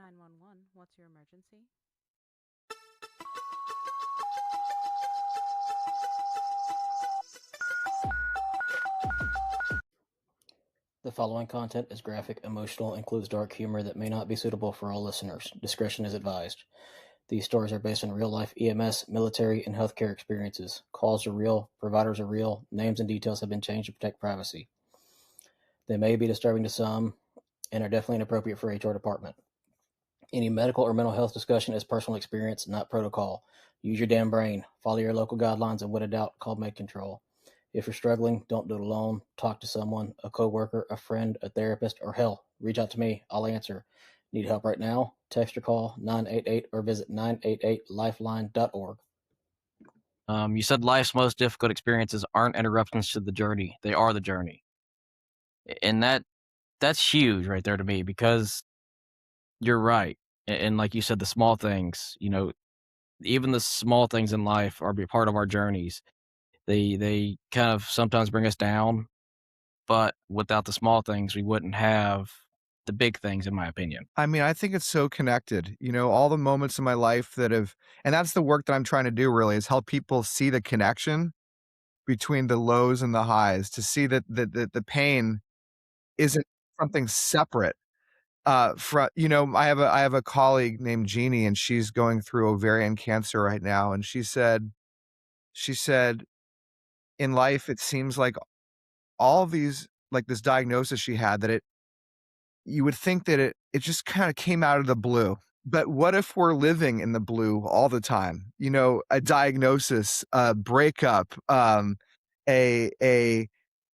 911, what's your emergency? The following content is graphic, emotional, and includes dark humor that may not be suitable for all listeners. Discretion is advised. These stories are based on real-life EMS, military, and healthcare experiences. Calls are real, providers are real, names and details have been changed to protect privacy. They may be disturbing to some and are definitely inappropriate for HR department. Any medical or mental health discussion is personal experience, not protocol. Use your damn brain. Follow your local guidelines, and when in doubt, call med control. If you're struggling, don't do it alone. Talk to someone, a coworker, a friend, a therapist, or hell, reach out to me. I'll answer. Need help right now? Text or call 988 or visit 988lifeline.org. You said life's most difficult experiences aren't interruptions to the journey; they are the journey, and that's huge right there to me because you're right. And like you said, the small things, even the small things in life are a part of our journeys. They kind of sometimes bring us down, but without the small things, we wouldn't have the big things, in my opinion. I mean, I think it's so connected. All the moments in my life and that's the work that I'm trying to do really is help people see the connection between the lows and the highs, to see that the pain isn't something separate. I have a colleague named Jeannie, and she's going through ovarian cancer right now, and she said in life it seems like all of these, like this diagnosis she had, that you would think that it just kind of came out of the blue. But what if we're living in the blue all the time? A diagnosis, a breakup, a a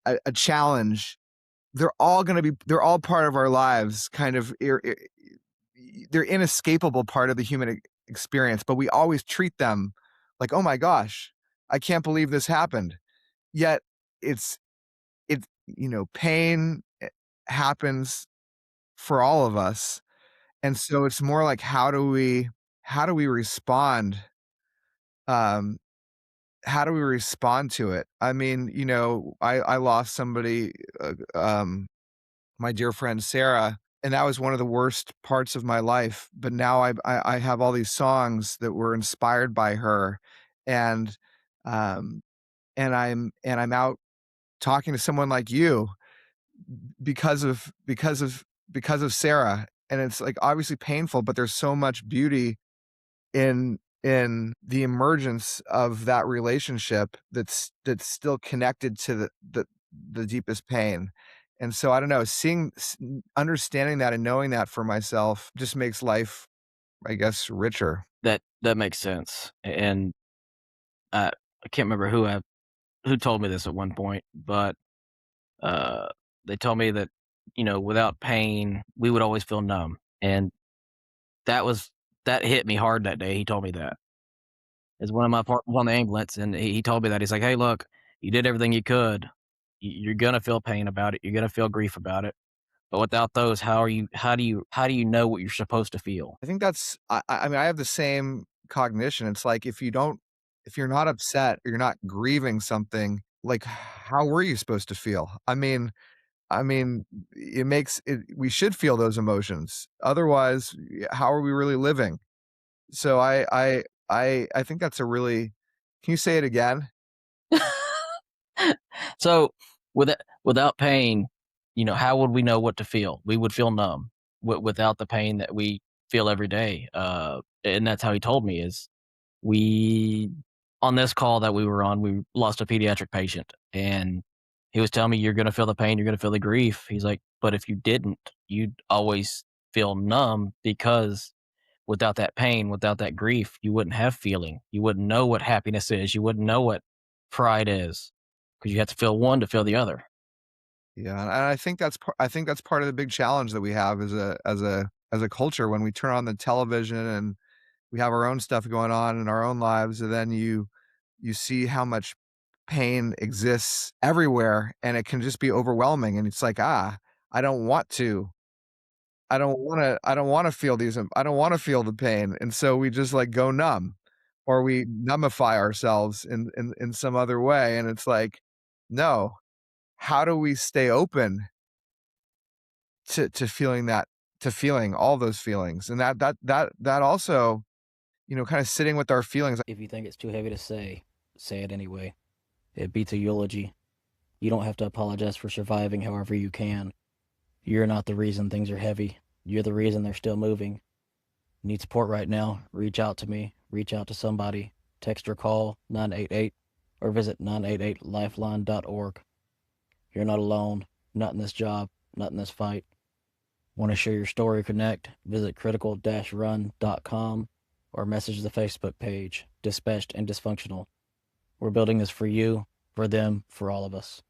a challenge. They're all part of our lives, kind of they're inescapable part of the human experience, but we always treat them like, "Oh my gosh, I can't believe this happened." Yet it's pain happens for all of us. And so it's more like how do we respond, um, how do we respond to it? I mean, I lost somebody, my dear friend Sarah, and that was one of the worst parts of my life, but now I have all these songs that were inspired by her, and, um, and I'm out talking to someone like you because of Sarah, and it's, like, obviously painful, but there's so much beauty in the emergence of that relationship that's still connected to the deepest pain. And so I don't know, understanding that and knowing that for myself just makes life, I guess, richer. That makes sense. And I can't remember who told me this at one point, but uh, they told me that without pain, we would always feel numb, and that was that hit me hard that day. He told me that as one of my partners on the ambulance, and he told me that he's like, "Hey, look, you did everything you could. You're gonna feel pain about it. You're gonna feel grief about it. But without those, how are you? How do you know what you're supposed to feel?" I think that's I mean, I have the same cognition. It's like if you're not upset or you're not grieving something, like, how were you supposed to feel? I mean, it makes it we should feel those emotions. Otherwise, how are we really living? So I think that's a really Can you say it again? So without pain, how would we know what to feel? We would feel numb without the pain that we feel every day. And that's how he told me is we on this call that we were on, we lost a pediatric patient, and he was telling me you're going to feel the pain, you're going to feel the grief. He's like, but if you didn't, you'd always feel numb because without that pain, without that grief, you wouldn't have feeling. You wouldn't know what happiness is. You wouldn't know what pride is because you have to feel one to feel the other. Yeah, and I think that's part of the big challenge that we have as a culture when we turn on the television and we have our own stuff going on in our own lives, and then you see how much pain exists everywhere, and it can just be overwhelming, and it's like, I don't want to. I don't wanna feel I don't wanna feel the pain, and so we just, like, go numb, or we numbify ourselves in some other way, and it's like, no, how do we stay open to feeling to feeling all those feelings. And that also, kind of sitting with our feelings. If you think it's too heavy to say it anyway. It beats a eulogy. You don't have to apologize for surviving however you can. You're not the reason things are heavy. You're the reason they're still moving. Need support right now? Reach out to me. Reach out to somebody. Text or call 988 or visit 988lifeline.org. You're not alone. Not in this job. Not in this fight. Want to share your story or connect? Visit critical-run.com or message the Facebook page, Dispatched and Dysfunctional. We're building this for you, for them, for all of us.